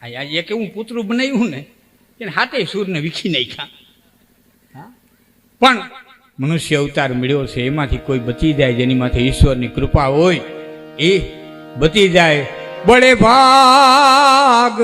આ એક એવું પુતરું બનાવ્યું ને એને હાથે સૂરને વીખી નાખ્યા. પણ મનુષ્ય અવતાર મળ્યો છે, એમાંથી કોઈ બચી જાય, જેની માથે ઈશ્વરની કૃપા હોય એ બચી જાય. બળે ભાગ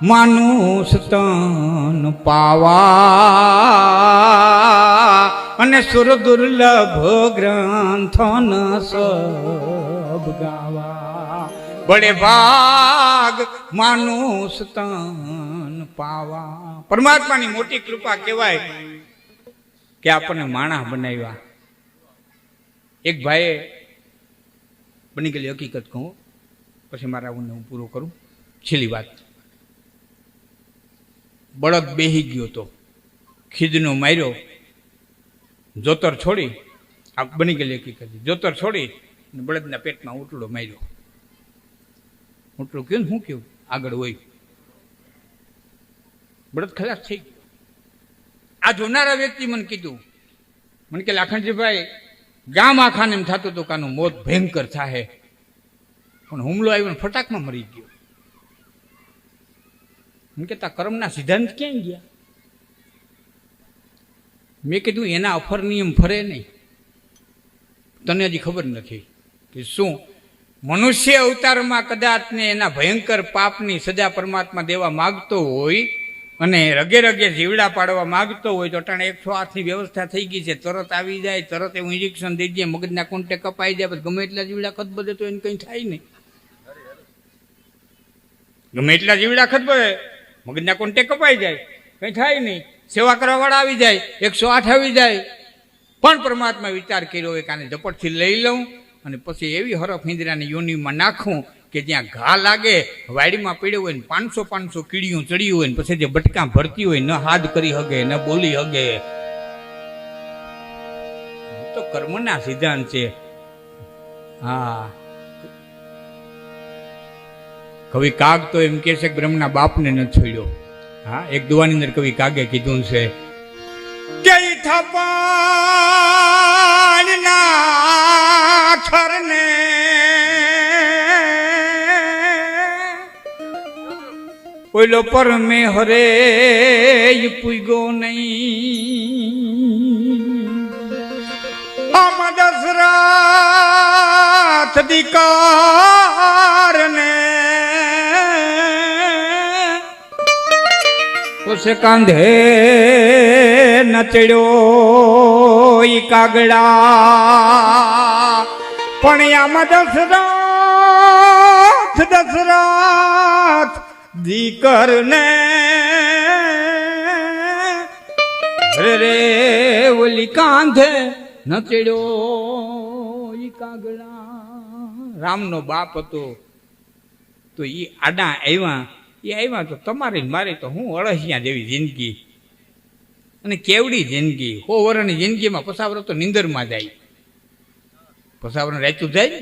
માનુષ તન પાવા અને સુર દુર્લભ ગ્રંથન સબ ગાવા. બળે ભાગ માનુષ તન પાવા. પરમાત્માની મોટી કૃપા કહેવાય કે આપણને માણસ બનાવ્યા. એક ભાઈએ બની ગયેલી હકીકત કહું, પછી મારા હું પૂરું કરું. છેલ્લી વાત, બળદ બેહી ગયો તો, ખીજનો માર્યો, જોતર છોડી, આ બની ગયેલી હકીકત, જોતર છોડી બળદના પેટમાં ઉટલો માર્યો. ઉટલું કયું ને શું કયું આગળ હોય, બળદ ખલાસ થઈ ગયો. આ જોનારા વ્યક્તિ મને કીધું, મને કે લાખણજીભાઈ ગામ આખાને એમ થતું હતું કે આનું મોત ભયંકર થાય, પણ હુમલો આવ્યો ને ફટાકમાં મરી ગયો. મને કહેતા કર્મના સિદ્ધાંત ક્યાંય ગયા? મેં કીધું એના અફર નિયમ ફરે નહીં. તને હજી ખબર નથી કે શું મનુષ્ય અવતારમાં કદાચ ને એના ભયંકર પાપની સજા પરમાત્મા દેવા માગતો હોય અને રગે રગે જીવડા પાડવા માગતો હોય તો અટાણે 108ની વ્યવસ્થા થઈ ગઈ છે, તરત આવી જાય, તરત એવું ઇન્જેક્શન દઈ જાય, મગજના કોન્ટે કપાઈ જાય, પછી ગમે એટલા જીવડા ખતબદે તો એને કંઈ થાય નહીં. ગમે એટલા જીવડા ખતબદે મગજના કોન્ટે કપાઈ જાય, કંઈ થાય નહીં. સેવા કરવાવાળા આવી જાય, 108 આવી જાય, પણ પરમાત્મા વિચાર કર્યો હોય કે આને ઝપટથી લઈ લઉં અને પછી એવી હરફ હિંદરાની યોનિમાં નાખું કે જ્યાં ઘા લાગે, વાડીમાં પીડ્યો હોય ને 500 કીડીઓ ચડી હોય ને પછી જે બટકા ભરતી હોય, ન હાથ કરી હગે, ન બોલી હગે. તો કર્મના સિદ્ધાંત છે. હા, કવિ કાગ તો એમ કે છે કે બ્રહ્મના બાપને ન છોડ્યો. હા, એક દુવાની અંદર કવિ કાગે કીધું છે કે થપાણના થરને ઓલો પરમે હરે પૂગ્યો નહીં. આમ દશરથ દીકારને ઉસે કાંધે નચડ્યો ઈ કાગડા, પણ આમાં દશરથ દીકરને રે ઓલી કાંધે નચડ્યો ઈ કાગડા. રામનો બાપ હતો તો ઈ આડા આવ્યા તો તમારી મારી તો હું અળસિયા જેવી જિંદગી અને કેવડી જિંદગી. 100 વર્ષની જિંદગીમાં પસાવર તો નિંદરમાં જાય, પસાવર રહેતું જાય,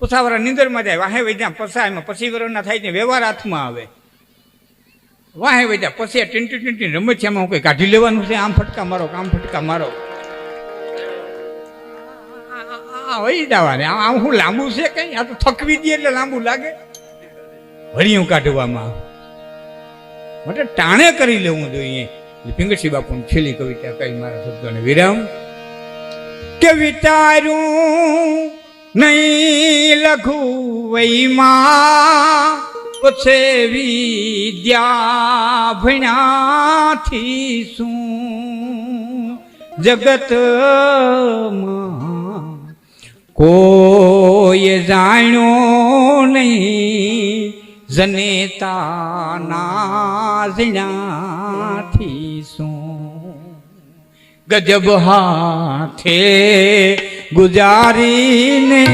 પસાવર નિંદરમાં જાય. વાહે વૈદ્યા પસામાં 25 વર્ષના થાય ને વ્યવહાર હાથમાં આવે. વાહે વૈદ્યા પછી ટીંટી રમત હું કઈ કાઢી લેવાનું છે, આમ ફટકા મારો, આમ ફટકા મારો, વહી જવાને. આમ હું લાંબુ છે કઈ, આ તો થકવી દે એટલે લાંબુ લાગે. વળિયું કાઢવામાં માટે ટાણે કરી લેવું જોઈએ. પિંગળસિંહ બાપુની છેલ્લી કવિતા કઈ મારા શબ્દોને વિરામ કે વિચાર્યું નહીં લખું વૈમાં પછી વિદ્યા ભણ્યાથી શું જગતમાં કોઈ જાણ્યો નહીં જનેતાના જણાથી શું. ગજબ હાથે ગુજારીને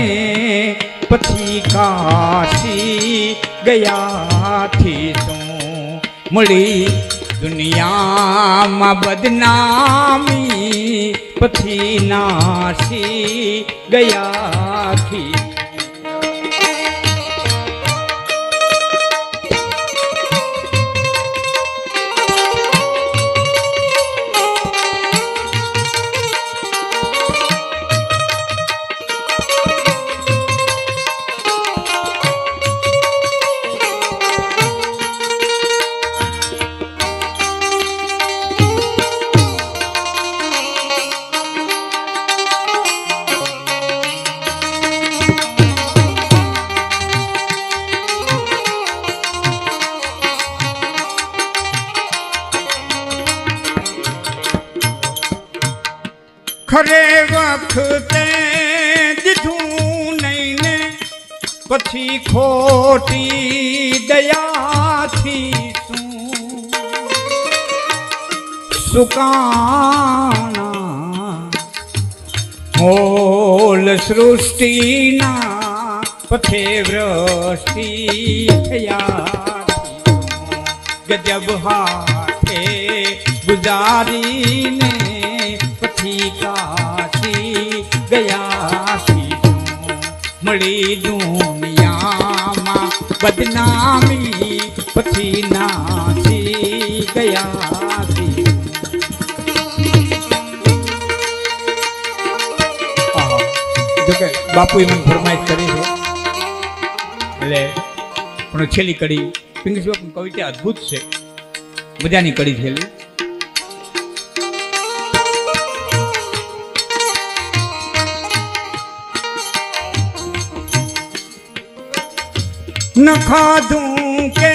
પછી કાશી ગયાથી શું મળી દુનિયામાં બદનામી પછી નાશી ગયાથી. ખરે વખતે દીધું નહીં ને પછી ખોટી દયાથી સુકાણા મોલ સૃષ્ટિના પથે વૃષ્ટિ થયા ગજબ હાથે ગુજારીને પછી કાશી ગયા મળી દુનિયામાં બદનામી પછી નાસી ગયા જોકે બાપુએ મને ફરમાઈશ કરી છે એટલે પણ છેલ્લી કડી પિંગેશ કવિતા અદ્ભુત છે, મજાની કડી છેલ્લી. ન ખાધું કે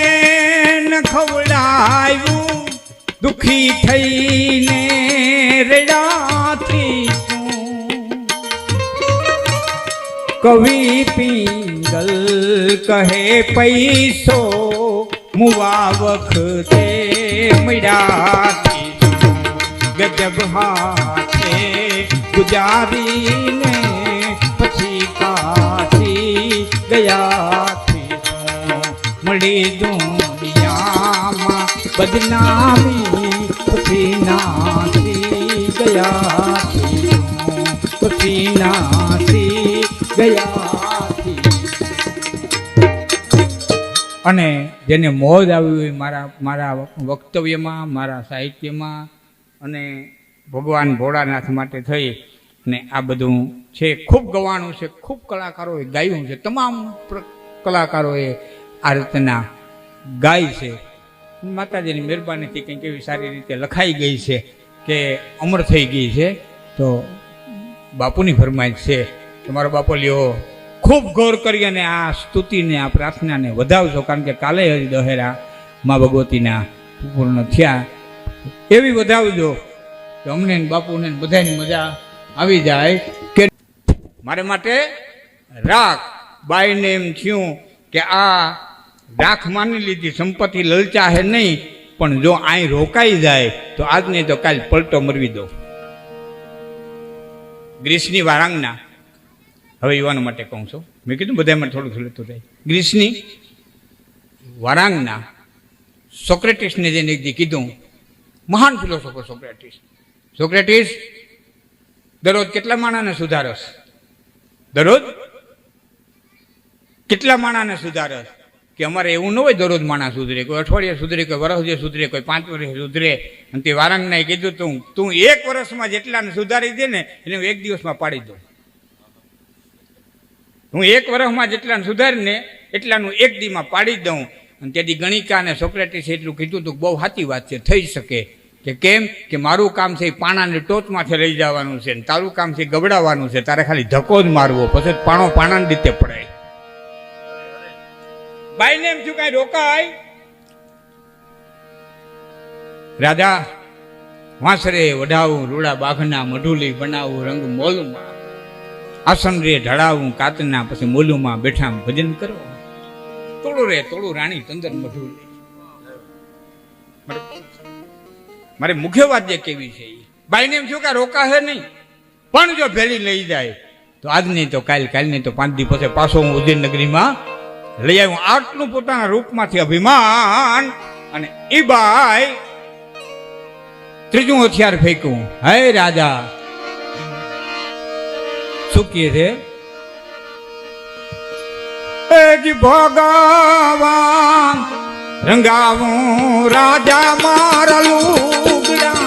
ન ખવડાયું દુખી થઈને રડાતી કવિ પિંગલ કહે પૈસો મુવા વખતે મળ્યાથી ગજબ હાથે ગુજારીને પછી કાશી ગયાથી મળી દુનિયામાં બદનામી પછી નાસી ગયાથી પછી નાસી ગયાથી. અને જેને મોજ આવી હોય મારા વક્તવ્યમાં, મારા સાહિત્યમાં અને ભગવાન ભોળાનાથ માટે થઈ ને આ બધું છે, ખૂબ ગવાણું છે, ખૂબ કલાકારોએ ગાયું છે, તમામ કલાકારોએ આ રીતના ગાય છે. માતાજીની મહેરબાનીથી કંઈક એવી સારી રીતે લખાઈ ગઈ છે કે અમર થઈ ગઈ છે. તો બાપુની ફરમાઈશ છે કે મારો બાપો લ્યો ખૂબ ગૌર કરી અને આ સ્તુતિને આ પ્રાર્થનાને વધાવજો, કારણ કે કાલે હજી દહેરા મા ભગવતીના પૂર્ણ થયા, એવી વધાવજો કે અમને બાપુને બધાની મજા આવી જાય. કે મારે માટે રાખ બાઈને એમ થયું કે આ રાખ માની લીધી, સંપત્તિ લલચા હે નહીં, પણ જો અહીં રોકાઈ જાય તો આજ નહીં તો કાલ પલટો મરવી દો. ગ્રીસની વારાંગના, હવે યુવાનો માટે કહું છું, મેં કીધું બધા માટે થોડું થોડું થાય. ગ્રીસની વારાંગના સોક્રેટિસને જેને એક દી કીધું, મહાન ફિલોસોફર સોક્રેટિસ દરરોજ કેટલા માણાને સુધારસ? દરરોજ કેટલા માણાને સુધારસ? કે અમારે એવું ન હોય દરરોજ માણસ સુધરે, કોઈ અઠવાડિયે સુધરે, કોઈ વર્ષ સુધરે, કોઈ 5 વર્ષ સુધરે. અને તે વારાંગનાએ કીધું તું 1 વર્ષમાં જેટલાને સુધારી દે ને એને હું 1 દિવસમાં પાડી દઉં. હું 1 વર્ષમાં જેટલાને સુધારીને એટલાનું 1 દીમાં પાડી દઉં. અને તેથી ગણિકા અને સોક્રેટિસે એટલું કીધું હતું, બહુ સાચી વાત છે, થઈ શકે. કે કેમ? કે મારું કામ છે પાણાને ટોચમાંથી લઈ જવાનું છે, તારું કામ છે ગબડાવવાનું છે, તારે ખાલી ધક્કો જ મારવો, પછી પાણો પાણાની રીતે પડે. બાઈને એમ થયું કઈ રોકાય. રાજા વાંસરે વઢાવું, રૂડા બાઘના મઢુલી બનાવું, રંગ મોલુમાં આસન રે ઢળાવું, કાતના પછી મોલુમાં બેઠા ભજન કરો. તોડું રે તોડું રાણી તંદર મઢુલી. મારે મુખ્ય વાત જે કેવી છે, બાઈને એમ થયું કે રોકાશે નહીં, પણ જો ભેળી લઈ જાય તો આજ નહીં તો કાલ, કાલ નહીં તો 5 દી પછી પાછો હું ઉદયન નગરીમાં લઈ આવ્યું. આટલું પોતાના રૂપમાંથી અભિમાન. અને એ બાઈ ત્રીજું હથિયાર ફેંક્યું. હે રાજા, શું કહે છે? ભગવાન રંગાવું રાજા મારા લુગડા,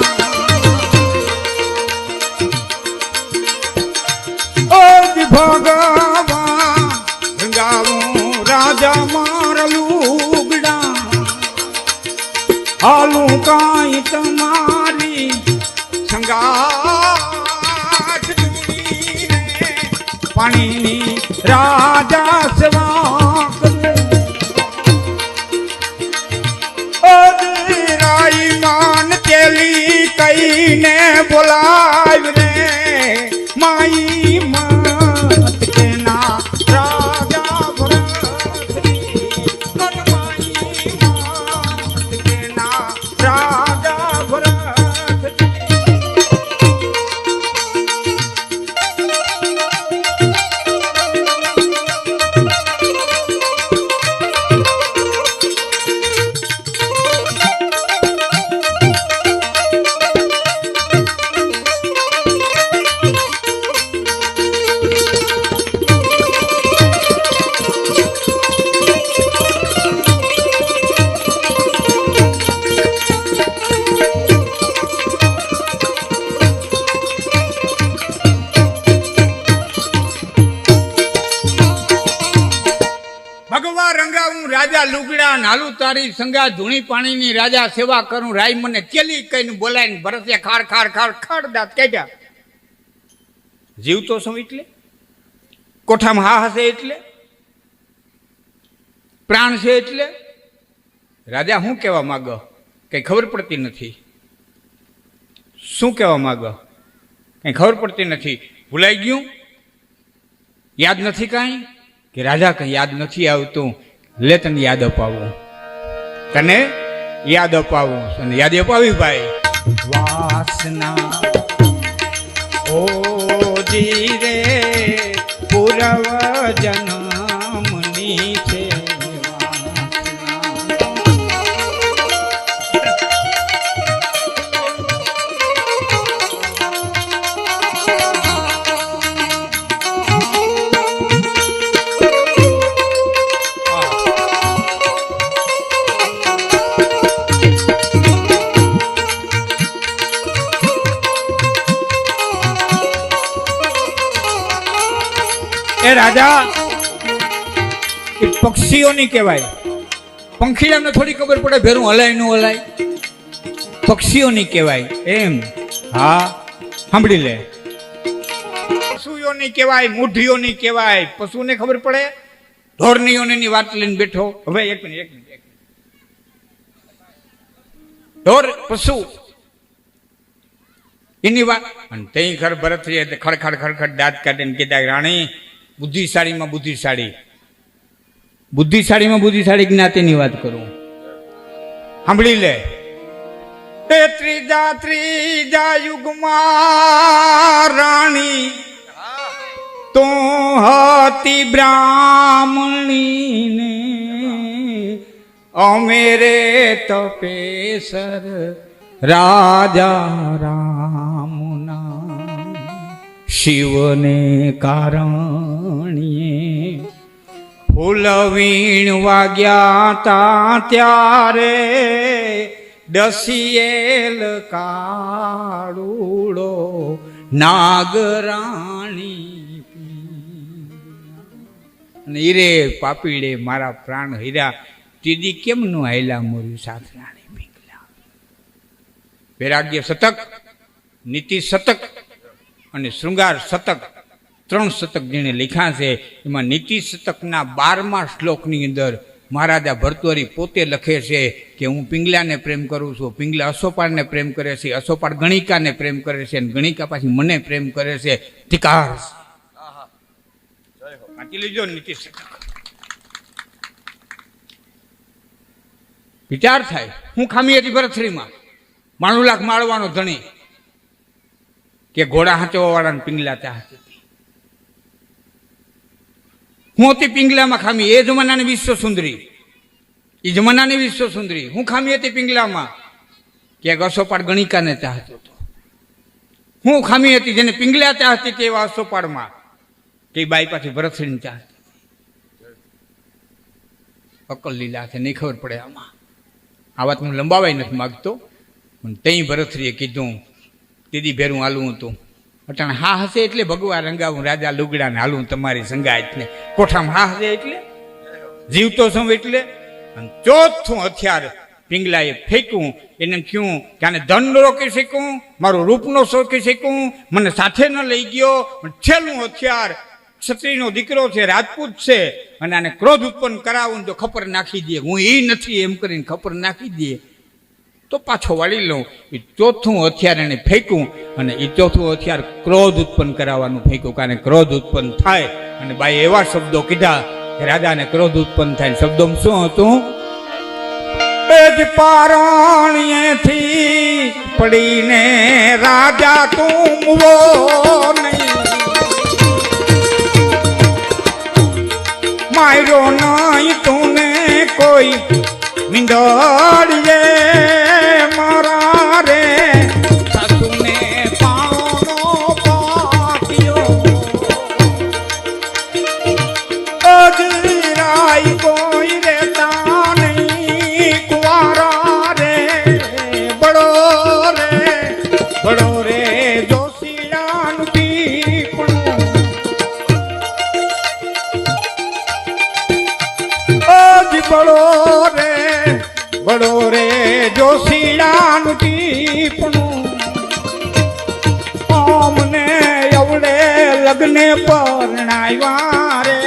ભગવાન રંગાવું રાજા મારા લુગડા, હાલું કાંઈ તમારી સંગાથ પાણીની રાજા સેવા રાઈ માન તેલી કઈને બોલાવ રે माई मत के ना राजा भरत तन माई मत के ना राजा भरत। ભગવા રંગા હું રાજા લુગડા નાલું તારી સંગા ધૂણી પાણીની રાજા સેવા કરું રાય મને કેલી કઈને બોલાઈને ભરતે ખાર ખાર ખાર ખાડ દાંત કાઢ્યા. જીવતો છું એટલે કોઠામાં હા હશે એટલે પ્રાણ છે એટલે રાજા શું કહેવા માંગો કઈ ખબર પડતી નથી. શું કહેવા માંગો કઈ ખબર પડતી નથી. ભૂલાઈ ગયું? યાદ નથી કાંઈ કે રાજા કઈ યાદ નથી આવતું? લે તને યાદ અપાવું, તને યાદ અપાવું. અને યાદ અપાવી ભાઈ. વાસના ઓ જીરે પૂરવ જન્મની છે એ રાજા એ પક્ષીઓની કહેવાય. પંખીડાને થોડી ખબર પડે ભેરું હલાય ન હલાય? પક્ષીઓની કહેવાય એમ. હા સાંભળી લે. પશુઓની કહેવાય, મૂઢીઓની કહેવાય. પશુને ખબર પડે? ઢોરનીઓની વાત લઈને બેઠો. હવે એક મિનિટ. ઢોર પશુ એની વાત. અને તઈ ઘર ભરત ખડખડ ખડખડ દાંત કાઢીને કીધા રાણી બુદ્ધિશાળીમાં બુદ્ધિશાળી, બુદ્ધિશાળીમાં બુદ્ધિશાળી જ્ઞાતિની વાત કરું. સાંભળી લે. એ ત્રીજા યુગમાં રાણી તો હતી બ્રાહ્મણી ને અમેરે તપેસર રાજા રામના શિવને કારણીએ ફૂલ વીણ વાગ્યા તા ત્યારે દસિયેલ કાળુડો નાગરાણી. અને હીરે પાપીડે મારા પ્રાણ હીરા તીદી કેમ નું હાયલા મોર્યું સાથ રાણી પીંગલા. વૈરાગ્ય શતક, નીતિ શતક અને શૃંગાર શતક, 3 શતક જેને લખ્યા છે એમાં નીતિ શતકના 12મા શ્લોકની અંદર મહારાજા ભરતુહરી પોતે લખે છે કે હું પિંગલાને પ્રેમ કરું છું, પિંગલા અશોપાળને પ્રેમ કરે છે, અશોપાળ ગણિકાને પ્રેમ કરે છે અને ગણિકા પાછી મને પ્રેમ કરે છે. ધિકાર. વાંચી લીજો નીતિ શતક. વિચાર થાય હું ખામી હતી ભરથરીમાં. 92 લાખ માળવાનો ધણી કે ઘોડા હાંચવા વાળાને પિંગલા ચાહત હતી. હું હતી પિંગલામાં ખામી. એ જમાનાની વિશ્વ સુંદરી, એ જમાનાની વિશ્વ સુંદરી. હું ખામી હતી પિંગલામાં કે અશોપાળ ગણિકાને ચાહતો હતો. હું ખામી હતી જેને પિંગલા ચાહતી હતી એવા અશોપાળમાં કે બાઈ પાછી ભરથરીને ચાહતી. અકલ લીલા છે, નહીં ખબર પડે આમાં. આ વાત હું લંબાવાય નથી માગતો, પણ તઈ ભરથરીએ કીધું દીદી ભેરું હાલું હતું. અટાણે હા હશે એટલે ભગવા રંગાવું રાજા લુગડાને હાલું તમારી સંગાતને. કોઠામાં હા હશે એટલે જીવતો છું એટલે. અને ચોથું હથિયાર પિંગલાએ ફેંક્યું. એને થયું કે આને ધન રોકી શકું, મારું રૂપ ન શોકી શકું, મને સાથે ન લઈ ગયો. છેલ્લું હથિયાર ક્ષત્રિયનો દીકરો છે, રાજપૂત છે, અને આને ક્રોધ ઉત્પન્ન કરાવું તો ખપર નાખી દે. હું એ નથી એમ કરીને ખપર નાખી દે. તો પાછો વાળી લઉં. એ ચોથું હથિયાર એને ફેંક્યું અને એ ચોથું હથિયાર ક્રોધ ઉત્પન્ન કરાવવાનું ફેંક્યું. કારણ ક્રોધ ઉત્પન્ન થાય અને બાઈ એવા શબ્દો કીધા કે રાજાને ક્રોધ ઉત્પન્ન થાય. શબ્દોમાં શું હતું? જ પારણ્યથી પડીને રાજા તું મુવો નહીં, માર્યો નહીં તુને કોઈ મીંદડીએ મારા રે સાસુને પાણોનો પાટ્યો અજરાય કોઈ રેતા નહીં કુંવારા રે બડો રે જોશિયાનું પીપણું બડો રે જોશિયાનું ટીપણું અમને એવડે લગ્ને પરણાવ્યા રે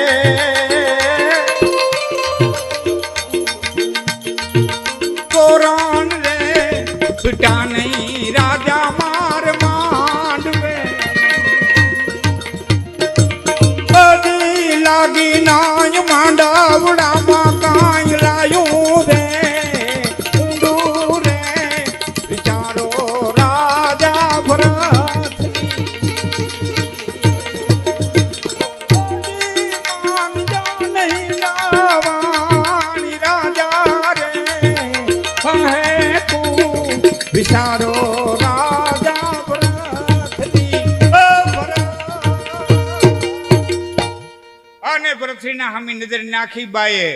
તોરણ રે છૂટા નહીં રાજા માર માંડવે અડી લાગી નાય માંડાવડામાં કાંઈ લાયું રે ઊંડું રે વિચારો રાજા ભરત નહીં લાવાણી રાજા રે હે તું વિચારો રાજા અને પૃથ્વીના હામી નજર નાખી બાએ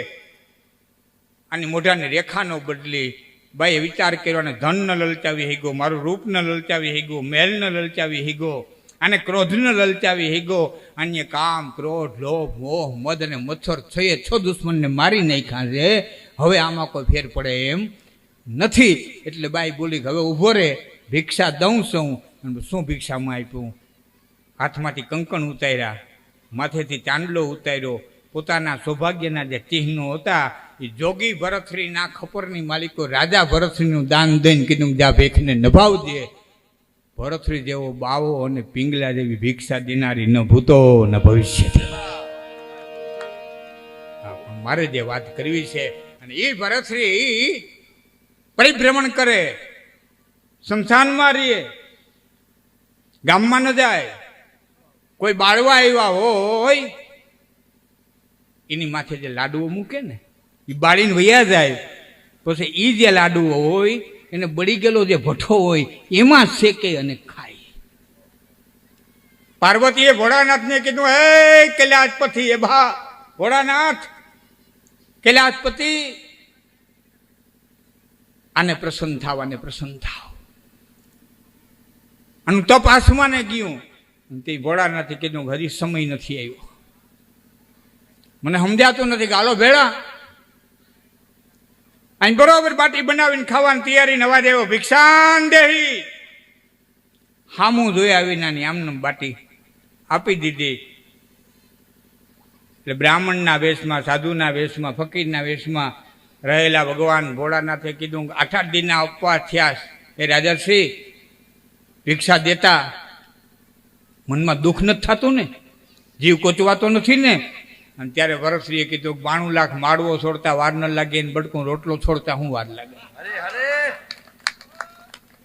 અને મોઢાને રેખાનો બદલી. બાઈએ વિચાર કર્યો અને ધન ન લલચાવી હીગો, મારું રૂપ ન લલચાવી હીગો, મેલ ન લલચાવી હીગો, અને ક્રોધ ન લલચાવી હીગો. અન્ય કામ ક્રોધ લોભ મોહ મદ અને મચ્છર છ દુશ્મનને મારી નાખ્યા છે. હવે આમાં કોઈ ફેર પડે એમ નથી. એટલે બાઈ બોલી કે હવે ઊભો રે, ભિક્ષા દઉં છું. શું ભિક્ષામાં આપ્યું? હાથમાંથી કંકણ ઉતાર્યા, માથેથી ચાંદલો ઉતાર્યો. પોતાના સૌભાગ્યના જે ચિહ્નો હતા એ જોગી ભરતશ્રીના ખપરની માલિકો રાજા ભરતશ્રીનું દાન દઈને કીધું જા ભેખને નભાવજે. ભરતશ્રી જેવો બાવો અને પિંગલા જેવી ભિક્ષા દેનારી ન ભૂતો ન ભવિષ્ય. મારે જે વાત કરવી છે, અને એ ભરતશ્રી પરિભ્રમણ કરે, શમશાનમાં રહીએ, ગામમાં ન જાય. કોઈ બાળવા આવ્યા હોય એની માથે જે લાડુઓ મૂકે ને એ બાળીને વયા જાય. પછી એ જે લાડુઓ હોય એને બળી ગયેલો જે ભઠ્ઠો હોય એમાં શેકે અને ખાય. પાર્વતીએ ભોળાનાથને કીધું, હે કૈલાસપતિ, એ ભા ભોળાનાથ કૈલાસપતિ, આને પ્રસન્ન થાવ, આને પ્રસન્ન થાવ. અને તપ આસમાને ગયું. તે ભોળાનાથે કીધું હજી સમય નથી આવ્યો, મને સમજાતું નથી કે હાલો ભેળા અહીં બરોબર બાટી બનાવીને ખાવાની તૈયારી નવા દેવો ભિક્ષાન દેહી. હામું જોયા વિનાની આમને બાટી આપી દીધી. એટલે બ્રાહ્મણના વેશમાં, સાધુના વેશમાં, ફકીરના વેશમાં રહેલા ભગવાન ભોળાનાથે કીધું 8 દિનના ઉપવાસ થયા. એ રાજાશ્રી ભિક્ષા દેતા મનમાં દુઃખ નથી થતું ને, જીવ કોચવાતો નથી ને? અને ત્યારે વરસરીએ કીધું 92 લાખ માળવો છોડતા વાર ન લાગે ને બટકું રોટલો છોડતા હું વાર લાગે?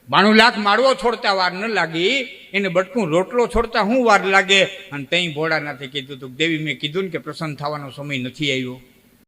92 લાખ માળવો છોડતા વાર ન લાગી, એને બટકું રોટલો છોડતા હું વાર લાગે? અને તઈ ભોળાનાથે કીધું તું દેવી મેં કીધું ને કે પ્રસન્ન થવાનો સમય નથી આવ્યો.